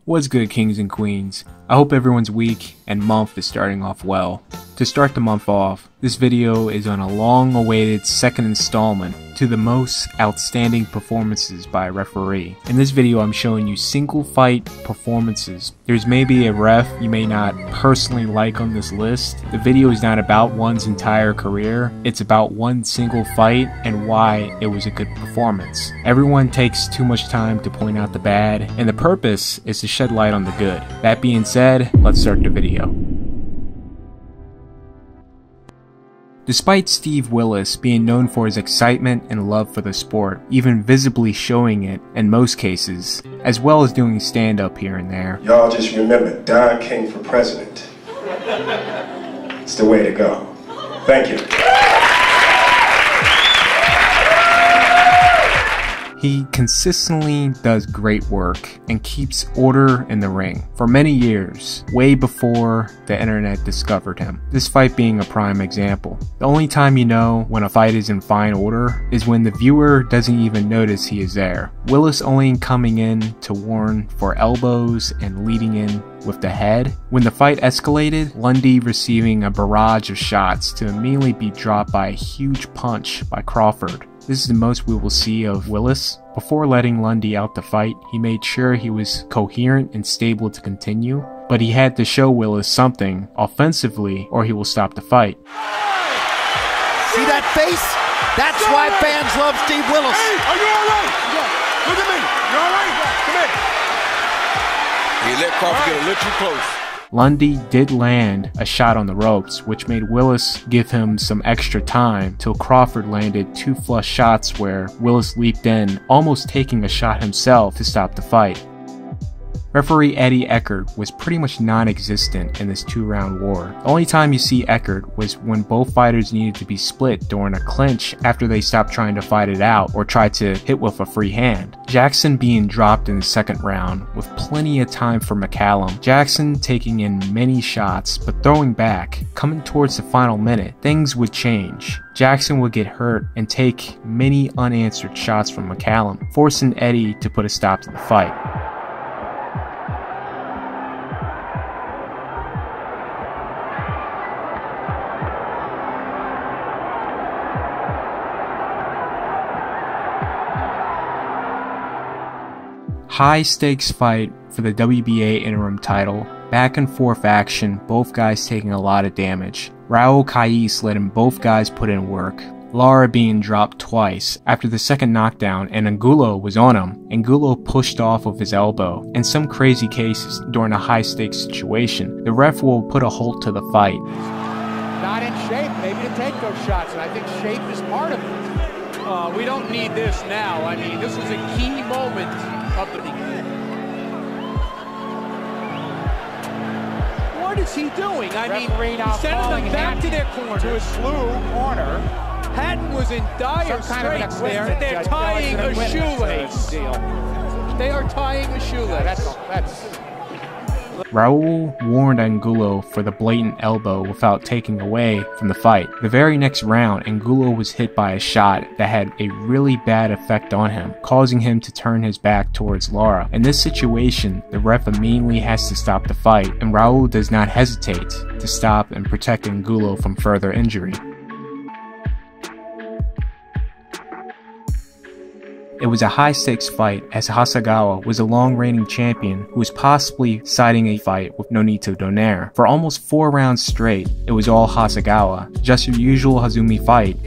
What's good, kings and queens? I hope everyone's week and month is starting off well. To start the month off, this video is on a long-awaited second installment to the most outstanding performances by a referee. In this video, I'm showing you single fight performances. There's maybe a ref you may not personally like on this list. The video is not about one's entire career, it's about one single fight and why it was a good performance. Everyone takes too much time to point out the bad, and the purpose is to shed light on the good. That being said, let's start the video. Despite Steve Willis being known for his excitement and love for the sport, even visibly showing it in most cases, as well as doing stand-up here and there, y'all just remember, Don King for president. It's the way to go. Thank you. he consistently does great work and keeps order in the ring for many years, way before the internet discovered him. This fight being a prime example. The only time you know when a fight is in fine order is when the viewer doesn't even notice he is there. Willis only coming in to warn for elbows and leading in with the head. When the fight escalated, Lundy receiving a barrage of shots to immediately be dropped by a huge punch by Crawford. This is the most we will see of Willis. Before letting Lundy out the fight, he made sure he was coherent and stable to continue, but he had to show Willis something offensively or he will stop the fight. See that face? That's why fans love Steve Willis. Hey, are you all right? Yeah. Look at me. You all right? Come here. He let Crawford get a little too close. Lundy did land a shot on the ropes, which made Willis give him some extra time till Crawford landed two flush shots where Willis leaped in, almost taking a shot himself to stop the fight. Referee Eddie Eckert was pretty much non-existent in this two-round war. The only time you see Eckert was when both fighters needed to be split during a clinch after they stopped trying to fight it out or tried to hit with a free hand. Jackson being dropped in the second round with plenty of time for McCallum. Jackson taking in many shots but throwing back. Coming towards the final minute, things would change. Jackson would get hurt and take many unanswered shots from McCallum, forcing Eddie to put a stop to the fight. High stakes fight for the WBA interim title, back and forth action, both guys taking a lot of damage. Raul Cais letting both guys put in work. Lara being dropped twice after the second knockdown and Angulo was on him. Angulo pushed off of his elbow. In some crazy cases during a high stakes situation, the ref will put a halt to the fight. Not in shape, maybe to take those shots, and I think shape is part of it. We don't need this now. I mean, this is a key moment of the What is he doing? I mean, he's sending them back to their corner. To a slew corner. Hatton was in dire straits there. They're tying a shoelace. They are tying a shoelace. That's Raul warned Angulo for the blatant elbow without taking away from the fight. The very next round, Angulo was hit by a shot that had a really bad effect on him, causing him to turn his back towards Lara. In this situation, the ref immediately has to stop the fight, and Raul does not hesitate to stop and protect Angulo from further injury. It was a high-stakes fight as Hasegawa was a long-reigning champion who was possibly siding a fight with Nonito Donaire. For almost 4 rounds straight, it was all Hasegawa, just your usual Hazumi fight.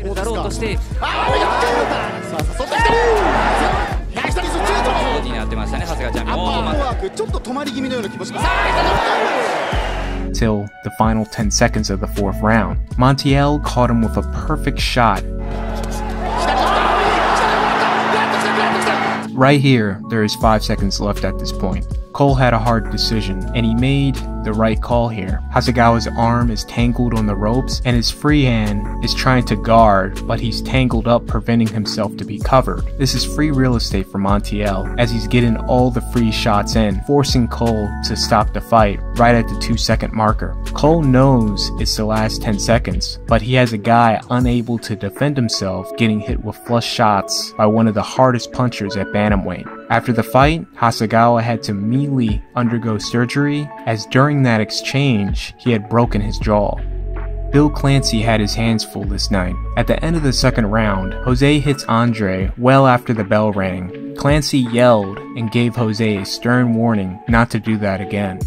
Till the final 10 seconds of the 4th round. Montiel caught him with a perfect shot. Right here, there is 5 seconds left at this point. Cole had a hard decision, and he made the right call here. Hasegawa's arm is tangled on the ropes, and his free hand is trying to guard, but he's tangled up, preventing himself to be covered. This is free real estate for Montiel, as he's getting all the free shots in, forcing Cole to stop the fight right at the 2-second marker. Cole knows it's the last 10 seconds, but he has a guy unable to defend himself, getting hit with flush shots by one of the hardest punchers at bantamweight. After the fight, Hasegawa had to immediately undergo surgery, as during that exchange, he had broken his jaw. Bill Clancy had his hands full this night. At the end of the second round, Jose hits Andre well after the bell rang. Clancy yelled and gave Jose a stern warning not to do that again.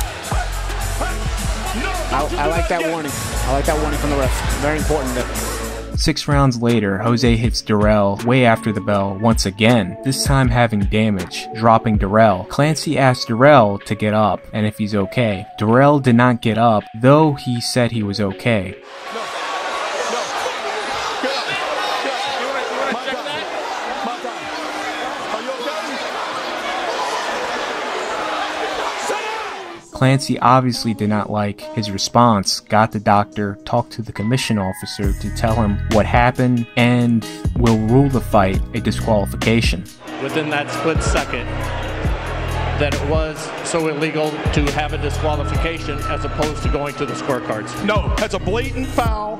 I like that warning. I like that warning from the ref. Very important. 6 rounds later, Jose hits Durrell way after the bell once again, this time having damage, dropping Durrell. Clancy asked Durrell to get up and if he's okay. Durrell did not get up, though he said he was okay. Clancy obviously did not like his response, got the doctor, talked to the commission officer to tell him what happened, and will rule the fight a disqualification. Within that split second, that it was so illegal to have a disqualification as opposed to going to the scorecards. No, that's a blatant foul.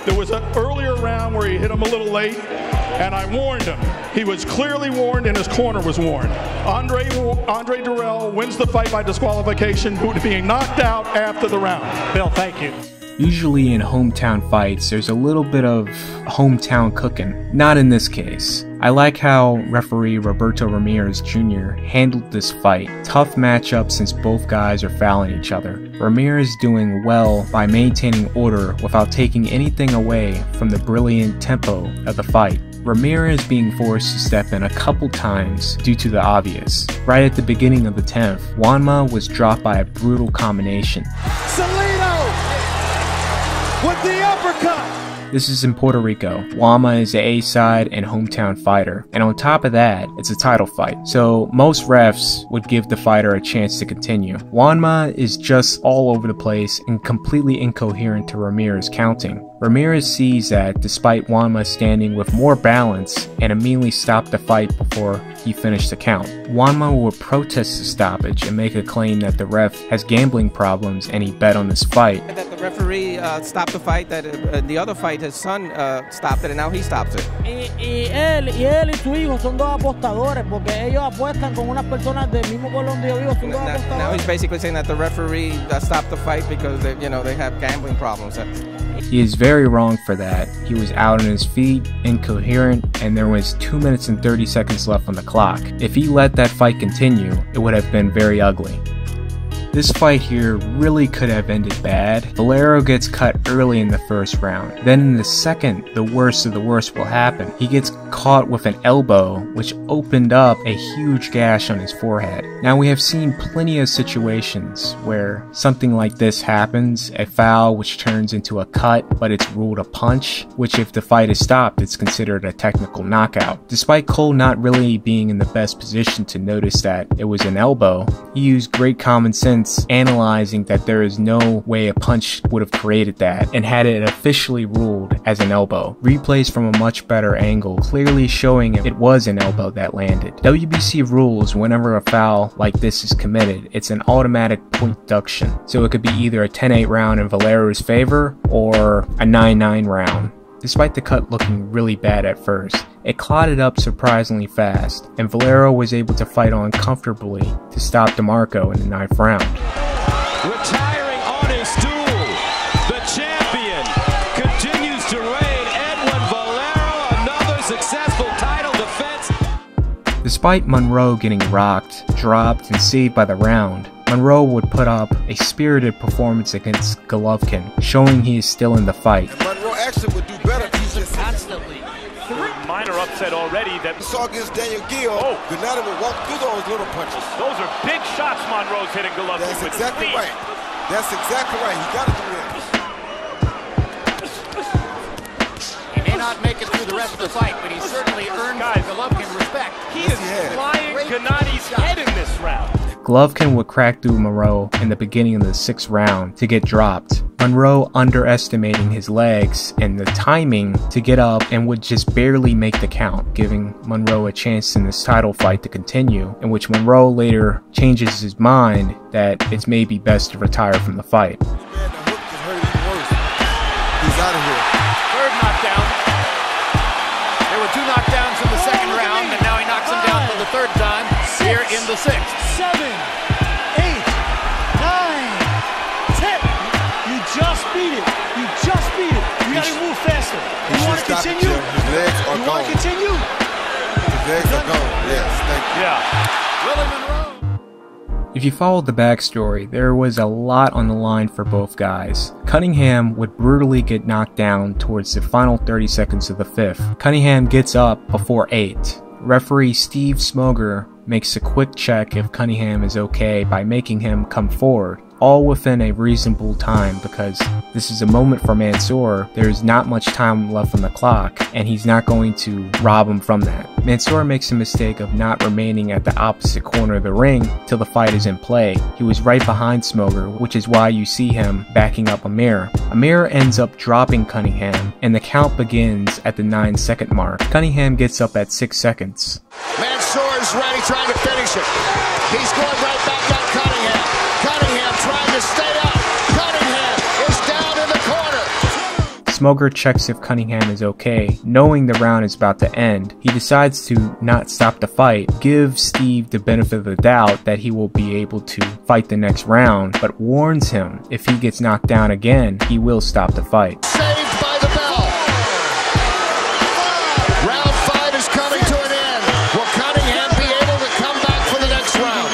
There was an earlier round where he hit him a little late, and I warned him. He was clearly warned, and his corner was warned. Andre Durrell wins the fight by disqualification due to being knocked out after the round. Bill, thank you. Usually in hometown fights, there's a little bit of hometown cooking. Not in this case. I like how referee Roberto Ramirez Jr. handled this fight. Tough matchup since both guys are fouling each other. Ramirez doing well by maintaining order without taking anything away from the brilliant tempo of the fight. Ramirez being forced to step in a couple times due to the obvious. Right at the beginning of the 10th, Juanma was dropped by a brutal combination. With the uppercut! This is in Puerto Rico. Juanma is the A-side and hometown fighter, and on top of that, it's a title fight, so most refs would give the fighter a chance to continue. Juanma is just all over the place and completely incoherent to Ramirez counting. Ramirez sees that despite Juanma standing with more balance and immediately stopped the fight before he finished the count. Juanma will protest the stoppage and make a claim that the ref has gambling problems and he bet on this fight. That the referee stopped the fight, that the other fight his son stopped it and now he stops it. Y él y su hijo son dos apostadores porque ellos apuestan con unas personas del mismo pueblo donde yo vivo, son dos apostadores. Now he's basically saying that the referee stopped the fight because they have gambling problems. He is very wrong for that. He was out on his feet, incoherent, and there was 2 minutes and 30 seconds left on the clock. If he let that fight continue, it would have been very ugly. This fight here really could have ended bad. Valero gets cut early in the first round. Then in the second, the worst of the worst will happen. He gets caught with an elbow, which opened up a huge gash on his forehead. Now we have seen plenty of situations where something like this happens, a foul which turns into a cut, but it's ruled a punch, which if the fight is stopped, it's considered a technical knockout. Despite Cole not really being in the best position to notice that it was an elbow, he used great common sense analyzing that there is no way a punch would have created that and had it officially ruled as an elbow. Replays from a much better angle clearly showing it was an elbow that landed. WBC rules whenever a foul like this is committed, it's an automatic point deduction. So it could be either a 10-8 round in Valero's favor or a 9-9 round. Despite the cut looking really bad at first, it clotted up surprisingly fast, and Valero was able to fight on comfortably to stop DeMarco in the 9th round. Retiring on his stool, the champion continues to reign. Edwin Valero, another successful title defense. Despite Monroe getting rocked, dropped, and saved by the round, Monroe would put up a spirited performance against Golovkin, showing he is still in the fight. Monroe actually would do better if he just Constantly. Minor upset already that we saw against Daniel Gill. Granada would walk through those little punches. Those are big shots Monroe's hitting Golovkin That's with exactly speed. right. That's exactly right. He got it to win. He may not make it through the rest of the fight, but he certainly earned Golovkin respect. He is flying Gennadi's head in this round. Golovkin would crack through Monroe in the beginning of the 6th round to get dropped. Monroe underestimating his legs and the timing to get up and would just barely make the count, giving Monroe a chance in this title fight to continue, in which Monroe later changes his mind that it's maybe best to retire from the fight. Man, the hook can hurt even worse. He's out of here. Third knockdown. There were 2 knockdowns in the second round, and now he knocks him down for the 3rd time. Here the 6th. 7, 8, 9, 10. You just beat it. You just beat it. You got to move faster. You want to continue? His legs are you gone. want to continue? His legs are gone. Yes, thank you. Yeah. Willie Monroe. If you followed the backstory, there was a lot on the line for both guys. Cunningham would brutally get knocked down towards the final 30 seconds of the 5th. Cunningham gets up before 8. Referee Steve Smoger makes a quick check if Cunningham is okay by making him come forward, all within a reasonable time because this is a moment for Mansoor. There's not much time left on the clock, and he's not going to rob him from that. Mansoor makes a mistake of not remaining at the opposite corner of the ring till the fight is in play. He was right behind Smoger, which is why you see him backing up Amir. Amir ends up dropping Cunningham, and the count begins at the 9-second mark. Cunningham gets up at 6 seconds. Mansoor is ready, trying to finish it. He's going right back at Cunningham. Cunningham trying to stay up. Cunningham is down in the corner. Smoger checks if Cunningham is okay. Knowing the round is about to end, he decides to not stop the fight, give Steve the benefit of the doubt that he will be able to fight the next round, but warns him if he gets knocked down again, he will stop the fight. Saved by the bell. Round 5 is coming to an end. Will Cunningham be able to come back for the next round?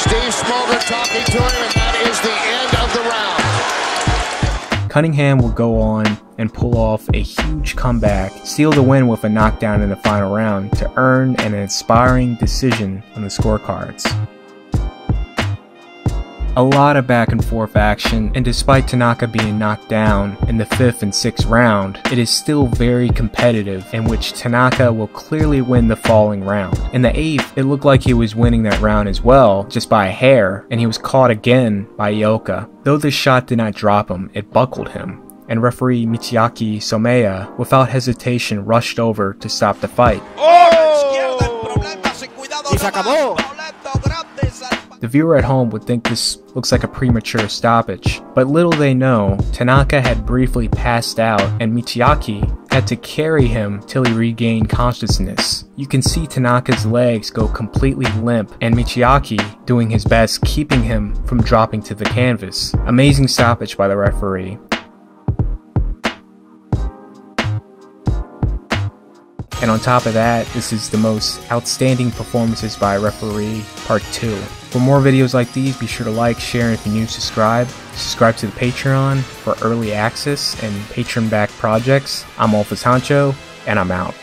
Steve Smoger talking to him, and that is the end of the round. Cunningham will go on and pull off a huge comeback, seal the win with a knockdown in the final round to earn an inspiring decision on the scorecards. A lot of back and forth action, and despite Tanaka being knocked down in the 5th and 6th round, it is still very competitive, in which Tanaka will clearly win the following round. In the 8th, it looked like he was winning that round as well, just by a hair, and he was caught again by Ioka. Though this shot did not drop him, it buckled him, and referee Michiaki Someya, without hesitation, rushed over to stop the fight. The viewer at home would think this looks like a premature stoppage, but little they know, Tanaka had briefly passed out and Michiaki had to carry him till he regained consciousness. You can see Tanaka's legs go completely limp and Michiaki doing his best keeping him from dropping to the canvas. Amazing stoppage by the referee. And on top of that, this is the most outstanding performances by a referee, part 2. For more videos like these, be sure to like, share, and if you're new, subscribe. Subscribe to the Patreon for early access and patron-backed projects. I'm Alpha Tancho, and I'm out.